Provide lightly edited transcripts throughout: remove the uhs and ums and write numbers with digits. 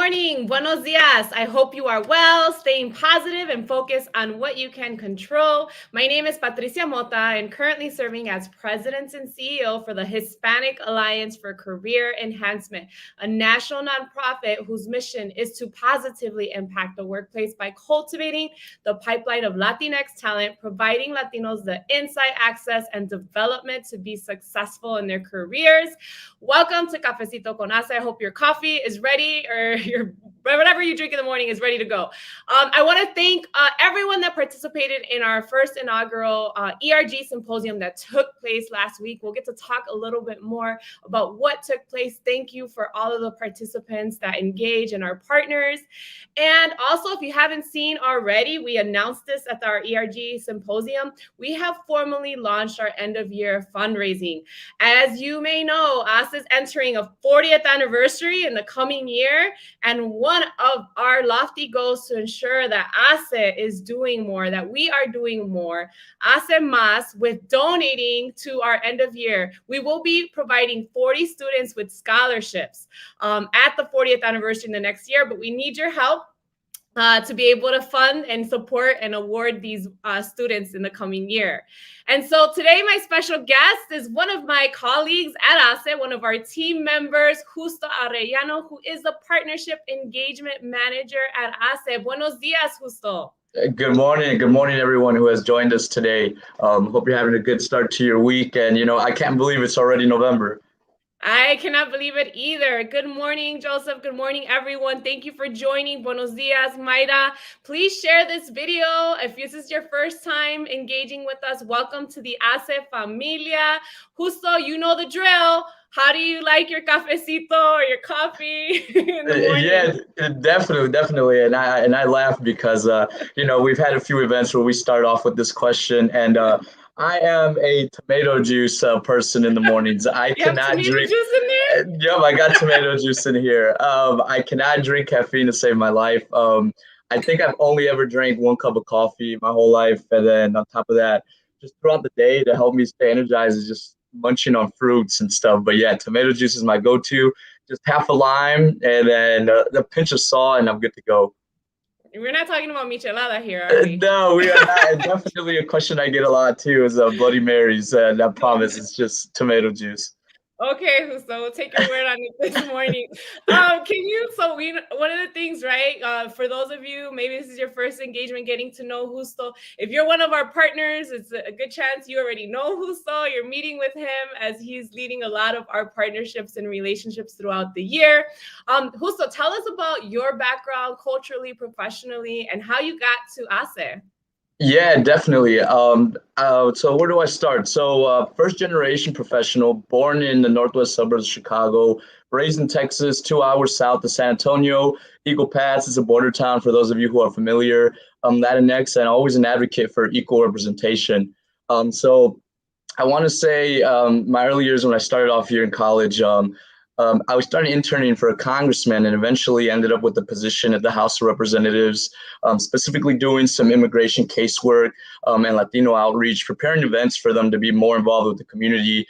morning. Buenos dias. I hope you are well, staying positive and focused on what you can control. My name is Patricia Mota and currently serving as President and CEO for the Hispanic Alliance for Career Enhancement, a national nonprofit whose mission is to positively impact the workplace by cultivating the pipeline of Latinx talent, providing Latinos the insight, access, and development to be successful in their careers. Welcome to Cafecito con HACE. I hope your coffee is ready or your whatever you drink in the morning is ready to go. I want to thank everyone that participated in our first inaugural ERG symposium that took place last week. We'll get to talk a little bit more about what took place. Thank you for all of the participants that engage and our partners. And also, if you haven't seen already, we announced this at our ERG symposium. We have formally launched our end of year fundraising. As you may know, HACE is entering a 40th anniversary in the coming year, and one of our lofty goals to ensure that HACE is doing more, that we are doing more, HACE Más, with donating to our end of year. We will be providing 40 students with scholarships at the 40th anniversary in the next year, but we need your help to be able to fund and support and award these students in the coming year. And so today, my special guest is one of my colleagues at HACE, one of our team members, Justo Arellano, who is the Partnership Engagement Manager at HACE. Buenos dias, Justo. Good morning. Good morning, everyone who has joined us today. Hope you're having a good start to your week. And, I can't believe it's already November. I cannot believe it either. Good morning, Joseph. Good morning, everyone. Thank you for joining. Buenos dias, Mayra. Please share this video. If this is your first time engaging with us, welcome to the HACE Familia. Justo, you know the drill. How do you like your cafecito or your coffee in the morning? Yeah, definitely. And I laugh because, we've had a few events where we start off with this question, and I am a tomato juice person in the mornings. I cannot drink. Juice in there? Yep, I got tomato juice in here. I cannot drink caffeine to save my life. I think I've only ever drank one cup of coffee my whole life, and then on top of that, just throughout the day to help me stay energized is just munching on fruits and stuff. But yeah, tomato juice is my go-to. Just half a lime and then a pinch of salt, and I'm good to go. We're not talking about michelada here, are we? No, we are not. Definitely a question I get a lot too is Bloody Marys, and I promise it's just tomato juice. Okay, Justo, we'll take your word on it this morning. One of the things, right, for those of you, maybe this is your first engagement getting to know Justo. If you're one of our partners, it's a good chance you already know Justo. You're meeting with him as he's leading a lot of our partnerships and relationships throughout the year. Justo, tell us about your background culturally, professionally, and how you got to HACE. Yeah, definitely. So where do I start? So first generation professional, born in the northwest suburbs of Chicago, raised in Texas, 2 hours south of San Antonio. Eagle Pass is a border town for those of you who are familiar. Latinx, and always an advocate for equal representation. So I want to say my early years when I started off here in college, I was starting interning for a congressman and eventually ended up with the position at the House of Representatives, specifically doing some immigration casework and Latino outreach, preparing events for them to be more involved with the community,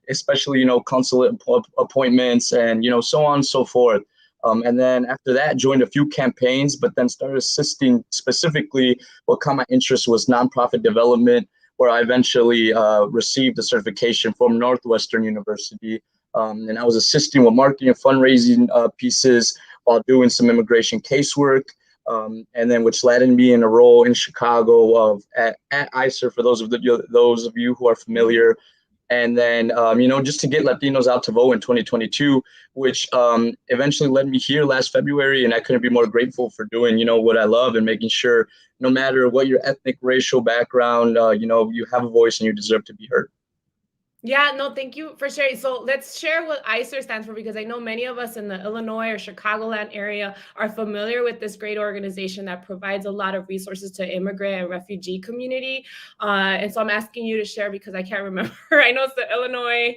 especially, consulate appointments and, so on and so forth. And then after that, joined a few campaigns, but then started assisting specifically what caught my interest was nonprofit development, where I eventually received a certification from Northwestern University. And I was assisting with marketing and fundraising pieces while doing some immigration casework, and then which led me in a role in Chicago at ICER for those of you who are familiar. And then, just to get Latinos out to vote in 2022, which eventually led me here last February. And I couldn't be more grateful for doing, what I love and making sure no matter what your ethnic, racial background, you have a voice and you deserve to be heard. Yeah, no, thank you for sharing. So let's share what ICER stands for, because I know many of us in the Illinois or Chicagoland area are familiar with this great organization that provides a lot of resources to immigrant and refugee community. And so I'm asking you to share because I can't remember. I know it's the Illinois.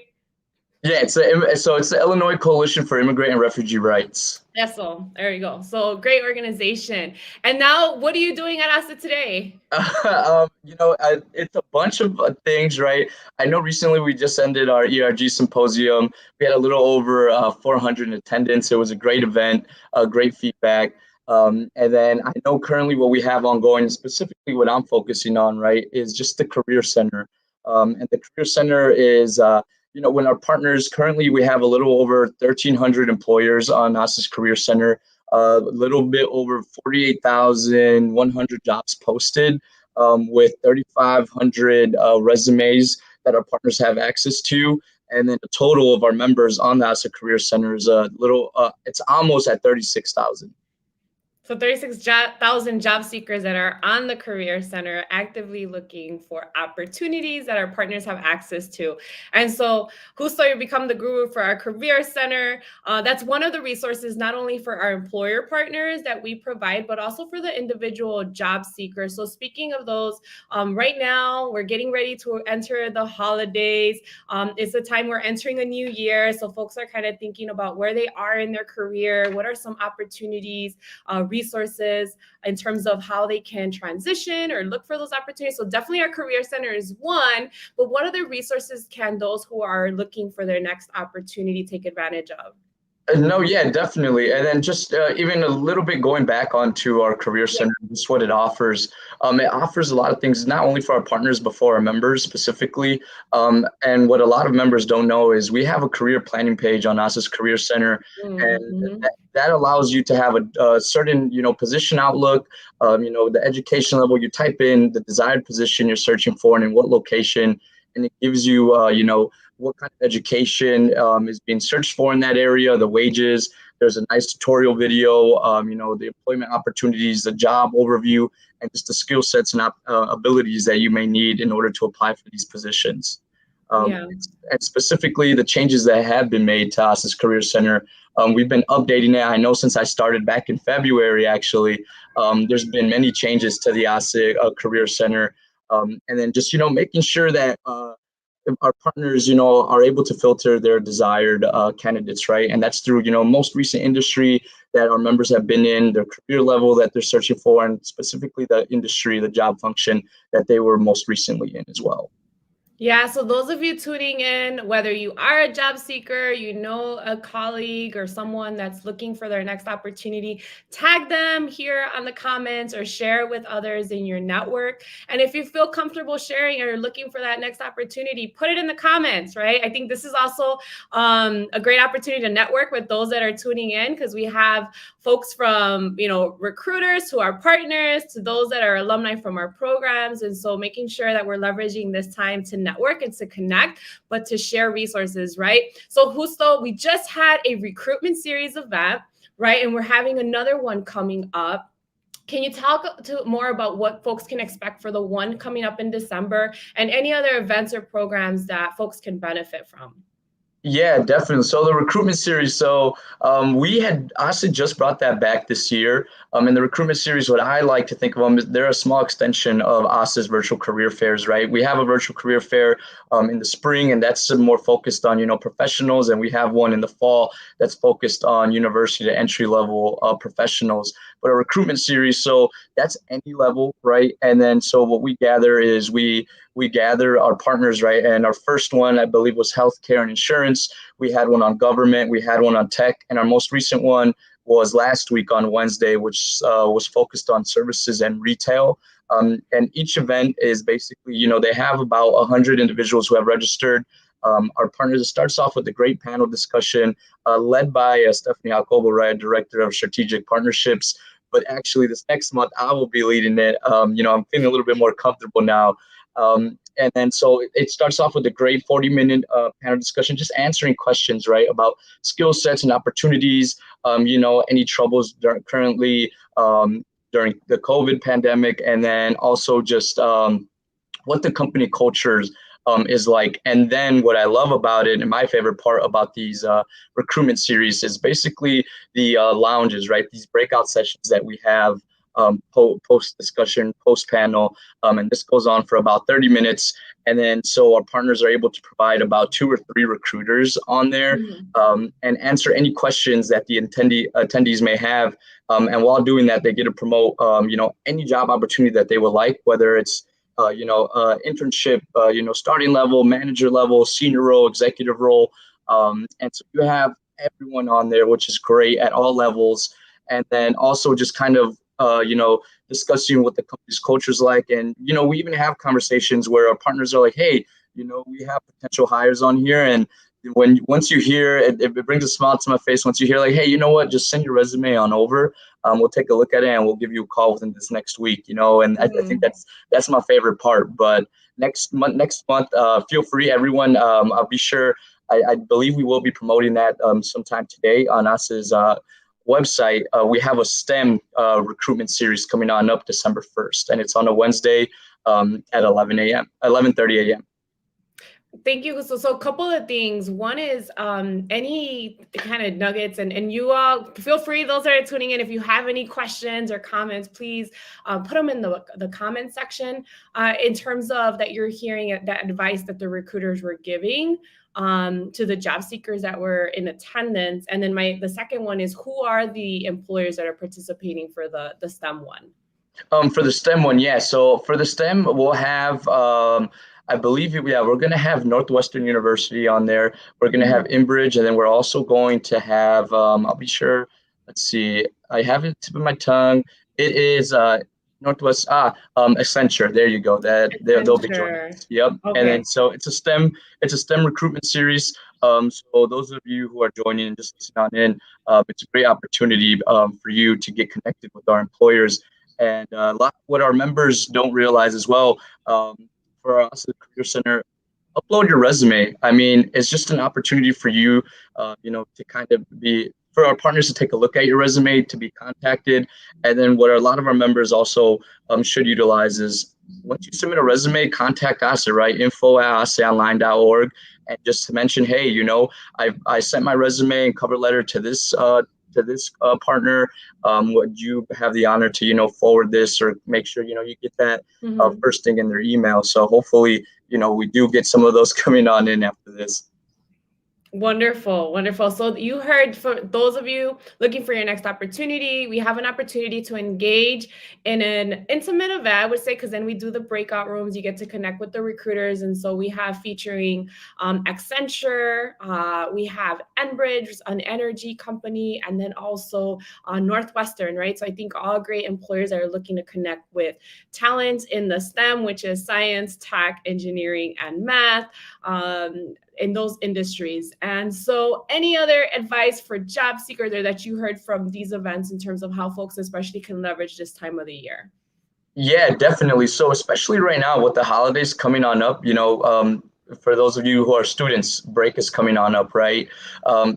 Yeah, it's the Illinois Coalition for Immigrant and Refugee Rights. Yes, so there you go. So great organization. And now, what are you doing at ASA today? It's a bunch of things, right? I know recently we just ended our ERG symposium. We had a little over 400 in attendance. It was a great event, great feedback. And then I know currently what we have ongoing, specifically what I'm focusing on, right, is just the Career Center. And the Career Center is, when our partners, currently we have a little over 1,300 employers on NASA's Career Center, a little bit over 48,100 jobs posted, with 3,500 resumes that our partners have access to. And then the total of our members on the ASA Career Center is it's almost at 36,000. So 36,000 job seekers that are on the Career Center actively looking for opportunities that our partners have access to. And so Justo, you become the guru for our Career Center. That's one of the resources, not only for our employer partners that we provide, but also for the individual job seekers. So speaking of those, right now we're getting ready to enter the holidays. It's a time we're entering a new year. So folks are kind of thinking about where they are in their career. What are some opportunities, resources in terms of how they can transition or look for those opportunities. So definitely our Career Center is one, but what other resources can those who are looking for their next opportunity take advantage of? No, yeah, definitely. And then just even a little bit going back onto our Career Center, just what it offers. It offers a lot of things, not only for our partners, but for our members specifically. And what a lot of members don't know is we have a career planning page on NASA's Career Center, and that allows you to have a certain, position outlook, the education level. You type in the desired position you're searching for and in what location, and it gives you, what kind of education is being searched for in that area, the wages. There's a nice tutorial video, the employment opportunities, the job overview, and just the skill sets and abilities that you may need in order to apply for these positions. And specifically the changes that have been made to ASA's Career Center. We've been updating it. I know since I started back in February, actually, there's been many changes to the ASA Career Center. And then just, making sure that our partners, are able to filter their desired candidates, right? And that's through, most recent industry that our members have been in, their career level that they're searching for, and specifically the industry, the job function that they were most recently in as well. Yeah, so those of you tuning in, whether you are a job seeker, a colleague or someone that's looking for their next opportunity, tag them here on the comments or share with others in your network. And if you feel comfortable sharing or looking for that next opportunity, put it in the comments, right? I think this is also a great opportunity to network with those that are tuning in, because we have folks from, recruiters to our partners, to those that are alumni from our programs. And so making sure that we're leveraging this time to network and to connect, but to share resources, right? So Justo, we just had a recruitment series event, right? And we're having another one coming up. Can you talk more about what folks can expect for the one coming up in December and any other events or programs that folks can benefit from? Yeah, definitely. So the recruitment series. So we had honestly just brought that back this year. In the recruitment series, what I like to think of them is they're a small extension of ASA's virtual career fairs, right? We have a virtual career fair in the spring, and that's more focused on, professionals. And we have one in the fall that's focused on university to entry level professionals. But a recruitment series, so that's any level, right? And then so what we gather is we gather our partners, right? And our first one, I believe, was healthcare and insurance. We had one on government. We had one on tech. And our most recent one was last week on Wednesday, which was focused on services and retail. And each event is basically, they have about 100 individuals who have registered. Our partners, it starts off with a great panel discussion led by Stephanie Jacobo, right, Director of Strategic Partnerships. But actually, this next month, I will be leading it. I'm feeling a little bit more comfortable now. And then so it starts off with a great 40-minute panel discussion, just answering questions, right, about skill sets and opportunities, any troubles currently during the COVID pandemic, and then also just what the company cultures is like. And then what I love about it, and my favorite part about these recruitment series, is basically the lounges, right? These breakout sessions that we have post discussion, post panel, and this goes on for about 30 minutes. And then so our partners are able to provide about 2 or 3 recruiters on there, and answer any questions that the attendees may have. And while doing that, they get to promote any job opportunity that they would like, whether it's internship, starting level, manager level, senior role, executive role. And so you have everyone on there, which is great at all levels. And then also just kind of, discussing what the company's culture is like. And, we even have conversations where our partners are like, hey, we have potential hires on here. And once you hear it, it brings a smile to my face. Once you hear like, hey, you know what, just send your resume on over. We'll take a look at it and we'll give you a call within this next week, and I think that's my favorite part. But next month, feel free, everyone. I'll be sure. I believe we will be promoting that sometime today on HACE's website. We have a STEM recruitment series coming on up December 1st, and it's on a Wednesday at 11:30 a.m. Thank you. So a couple of things. One is any kind of nuggets, and you all feel free, those that are tuning in, if you have any questions or comments, please put them in the comment section in terms of that you're hearing that advice that the recruiters were giving to the job seekers that were in attendance. And then the second one is, who are the employers that are participating for the STEM one? For the STEM one, yeah. So for the STEM, we'll have, I believe, we're going to have Northwestern University on there. We're going to have Inbridge, and then we're also going to have, I'll be sure, let's see, I have it tip of my tongue. It is Northwest, Accenture. There you go. They'll be joining us. Yep. Okay. And then so it's a STEM recruitment series. So those of you who are joining and just listening on in, it's a great opportunity for you to get connected with our employers. And what our members don't realize as well, for us at the Career Center, upload your resume. I mean, it's just an opportunity for you, to kind of for our partners to take a look at your resume, to be contacted. And then what a lot of our members also should utilize is, once you submit a resume, contact ASA, right? info@asaonline.org, and just to mention, hey, I sent my resume and cover letter to this partner. Would you have the honor to forward this, or make sure you get that first thing in their email? So hopefully we do get some of those coming on in after this. Wonderful. So you heard, for those of you looking for your next opportunity, we have an opportunity to engage in an intimate event, I would say, because then we do the breakout rooms. You get to connect with the recruiters. And so we have featuring Accenture, we have Enbridge, an energy company, and then also Northwestern, right? So I think all great employers that are looking to connect with talent in the STEM, which is science, tech, engineering, and math, in those industries. And so any other advice for job seekers or that you heard from these events in terms of how folks especially can leverage this time of the year? Yeah, definitely. So especially right now with the holidays coming on up, for those of you who are students, break is coming on up, right?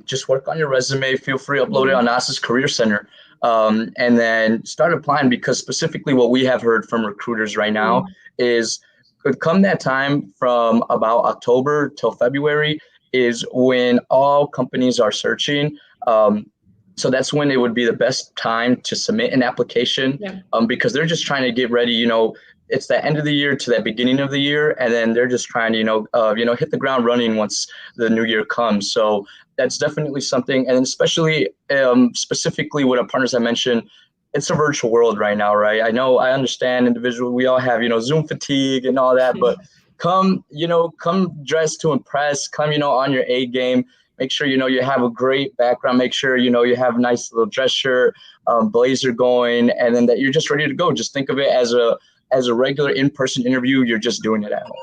Just work on your resume. Feel free to upload it on HACE's Career Center, and then start applying, because specifically what we have heard from recruiters right now is, could come that time from about October till February is when all companies are searching. So that's when it would be the best time to submit an application, because they're just trying to get ready. It's the end of the year to that beginning of the year, and then they're just trying to hit the ground running once the new year comes. So that's definitely something, and especially specifically what our partners I mentioned. It's a virtual world right now, right? I understand individually, we all have, Zoom fatigue and all that, but come dressed to impress, come, on your A game, make sure, you have a great background, make sure, you have a nice little dress shirt, blazer going, and then that you're just ready to go. Just think of it as a regular in-person interview. You're just doing it at home.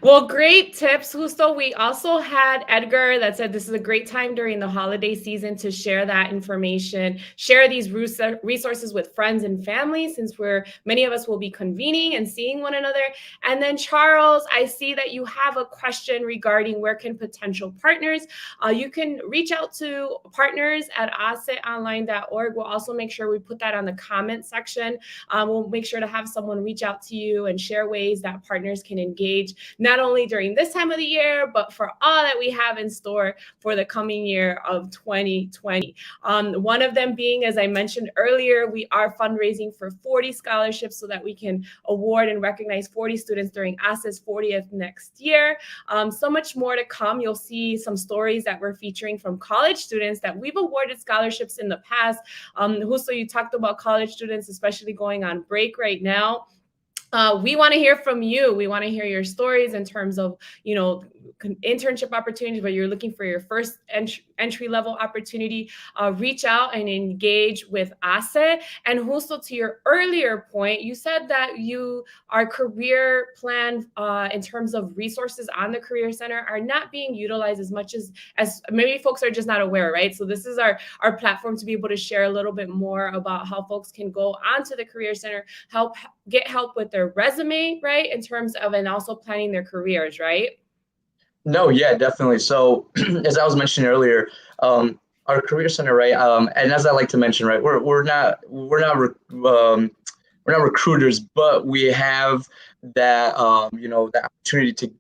Well, great tips, Justo. We also had Edgar that said this is a great time during the holiday season to share that information, share these resources with friends and family, since many of us will be convening and seeing one another. And then Charles, I see that you have a question regarding where can potential partners. You can reach out to partners@asaonline.org. We'll also make sure we put that on the comment section. We'll make sure to have someone reach out to you and share ways that partners can engage, not not only during this time of the year, but for all that we have in store for the coming year of 2020. One of them being, as I mentioned earlier, we are fundraising for 40 scholarships so that we can award and recognize 40 students during HACE's 40th next year. So much more to come. You'll see some stories that we're featuring from college students that we've awarded scholarships in the past. Justo, you talked about college students, especially going on break right now. We want to hear from you. We want to hear your stories in terms of, internship opportunities, but you're looking for your first entry level opportunity. Reach out and engage with HACE. And Justo, to your earlier point, you said that our career plan in terms of resources on the Career Center are not being utilized as much as maybe folks are just not aware, right? So this is our platform to be able to share a little bit more about how folks can go onto the Career Center, get help with their resume, right? In terms of, and also planning their careers, right? No, yeah, definitely. So as I was mentioning earlier, our Career Center, right? And as I like to mention, right, we're not recruiters, but we have that the opportunity to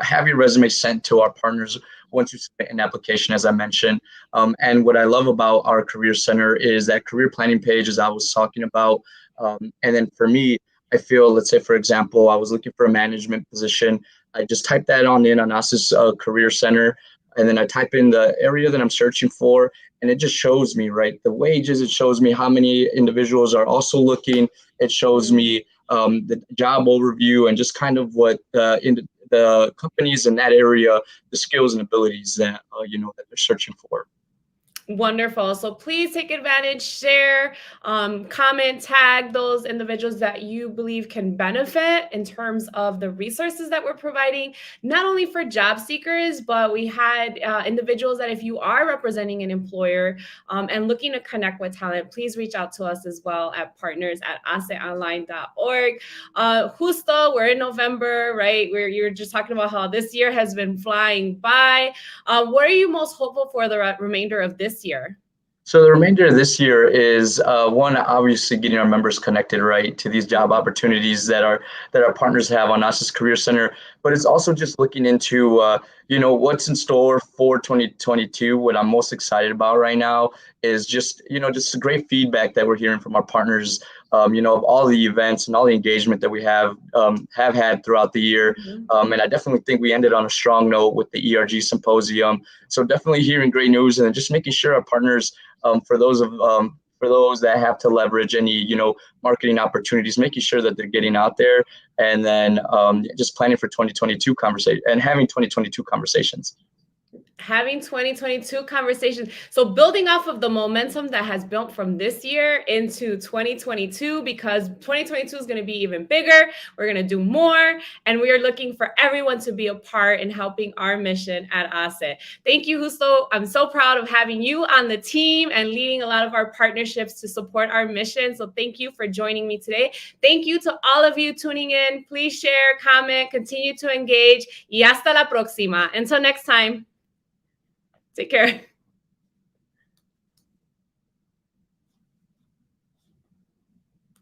have your resume sent to our partners once you submit an application, as I mentioned. And what I love about our Career Center is that career planning page, as I was talking about. And then for me, I feel, let's say, for example, I was looking for a management position. I just type that on HACE's Career Center, and then I type in the area that I'm searching for, and it just shows me, right, the wages. It shows me how many individuals are also looking. It shows me the job overview and just kind of what in the companies in that area, the skills and abilities that that they're searching for. Wonderful. So please take advantage, share, comment, tag those individuals that you believe can benefit in terms of the resources that we're providing, not only for job seekers, but we had individuals that if you are representing an employer and looking to connect with talent, please reach out to us as well at partners@aceonline.org. Justo, we're in November, right? You're just talking about how this year has been flying by. What are you most hopeful for the remainder of this year? So the remainder of this year is one, obviously getting our members connected, right, to these job opportunities that our partners have on HACE's Career Center. But it's also just looking into what's in store for 2022. What I'm most excited about right now is just just the great feedback that we're hearing from our partners. Of all the events and all the engagement that we have had throughout the year. And I definitely think we ended on a strong note with the ERG symposium. So definitely hearing great news and just making sure our partners, for those that have to leverage any marketing opportunities, making sure that they're getting out there, and then just planning for 2022 conversation and having 2022 conversations. Having 2022 conversations. So building off of the momentum that has built from this year into 2022, because 2022 is going to be even bigger. We're going to do more, and we are looking for everyone to be a part in helping our mission at HACE. Thank you, Justo. I'm so proud of having you on the team and leading a lot of our partnerships to support our mission. So thank you for joining me today. Thank you to all of you tuning in. Please share, comment, continue to engage. Y hasta la próxima. Until next time. Take care.